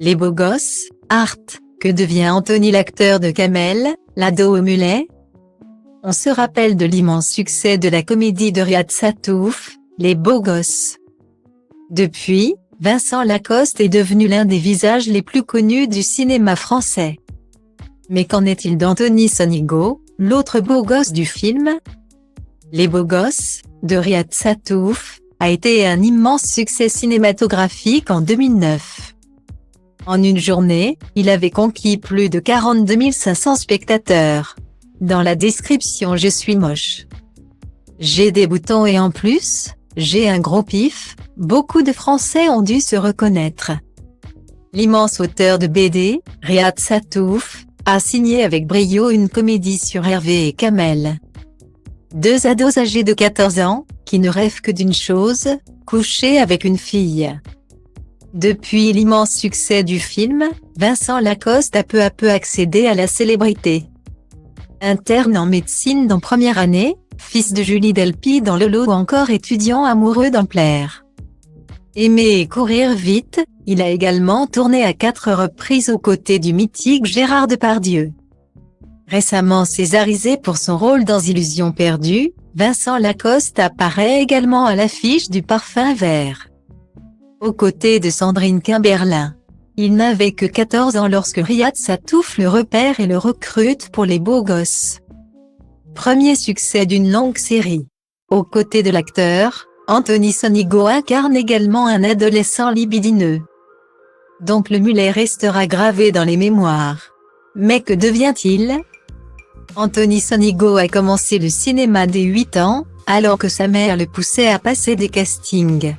Les beaux gosses, Art, que devient Anthony l'acteur de Kamel, l'ado au mulet? On se rappelle de l'immense succès de la comédie de Riyad Sattouf, Les beaux gosses. Depuis, Vincent Lacoste est devenu l'un des visages les plus connus du cinéma français. Mais qu'en est-il d'Anthony Sonigo, l'autre beau gosse du film? Les beaux gosses, de Riyad Sattouf, a été un immense succès cinématographique en 2009. En une journée, il avait conquis plus de 42 500 spectateurs. Dans la description, je suis moche. J'ai des boutons et en plus, j'ai un gros pif, beaucoup de Français ont dû se reconnaître. L'immense auteur de BD, Riyad Sattouf, a signé avec brio une comédie sur Hervé et Kamel. Deux ados âgés de 14 ans, qui ne rêvent que d'une chose, coucher avec une fille. Depuis l'immense succès du film, Vincent Lacoste a peu à peu accédé à la célébrité. Interne en médecine dans première année, fils de Julie Delpy dans le lot ou encore étudiant amoureux d'un plaire. Aimer et courir vite, il a également tourné à 4 reprises aux côtés du mythique Gérard Depardieu. Récemment césarisé pour son rôle dans Illusion perdue, Vincent Lacoste apparaît également à l'affiche du Parfum vert. Aux côtés de Sandrine Kimberlin. Il n'avait que 14 ans lorsque Riyad Sattouf le repère et le recrute pour Les beaux gosses. Premier succès d'une longue série. Aux côtés de l'acteur, Anthony Sonigo incarne également un adolescent libidineux. Donc le mulet restera gravé dans les mémoires. Mais que devient-il? Anthony Sonigo a commencé le cinéma dès 8 ans, alors que sa mère le poussait à passer des castings.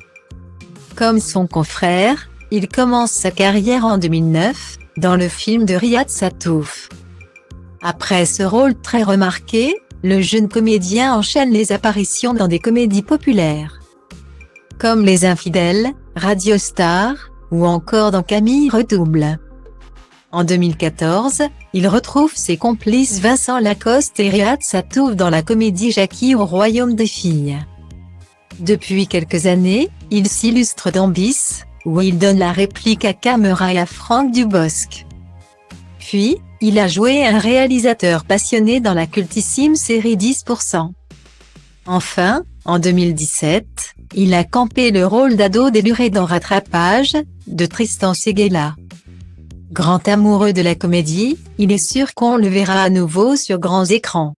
Comme son confrère, il commence sa carrière en 2009, dans le film de Riyad Sattouf. Après ce rôle très remarqué, le jeune comédien enchaîne les apparitions dans des comédies populaires. Comme Les Infidèles, Radio Star, ou encore dans Camille redouble. En 2014, il retrouve ses complices Vincent Lacoste et Riyad Sattouf dans la comédie Jackie au Royaume des filles. Depuis quelques années, il s'illustre dans Bis, où il donne la réplique à Camera et à Franck Dubosc. Puis, il a joué un réalisateur passionné dans la cultissime série 10%. Enfin, en 2017, il a campé le rôle d'ado déluré dans Rattrapage, de Tristan Seguela. Grand amoureux de la comédie, il est sûr qu'on le verra à nouveau sur grands écrans.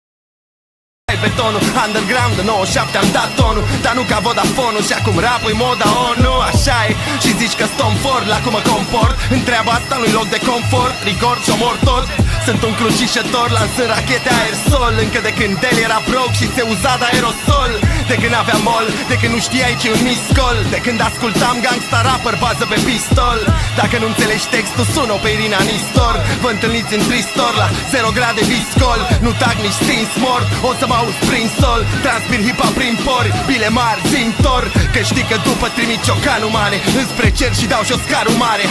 Betonul, underground, 97 am dat tonul, dar nu ca Vodafone-ul și acum rap-ul e moda ONU. Așa e, și zici că stom fort la cum mă comport. În treaba asta nu-i loc de confort, rigor și omor tot. Sunt un crucișător, lansând rachete aerosol. Încă de când el era broc și se uza de aerosol. De când aveam mol, de când nu știai ce-i un miscol. De când ascultam gangsta rapper, bază pe pistol. Dacă nu înțelegi textul, sună pe Irina Nistor. Vă întâlniți în Tristor la 0 grade viscol. Nu tag nici stins mort, o să mă auzi prin sol. Transpir hip-hop prin pori, bile mari, zintor. Că știi că după trimit ciocanul mare înspre cer și dau jos carul mare.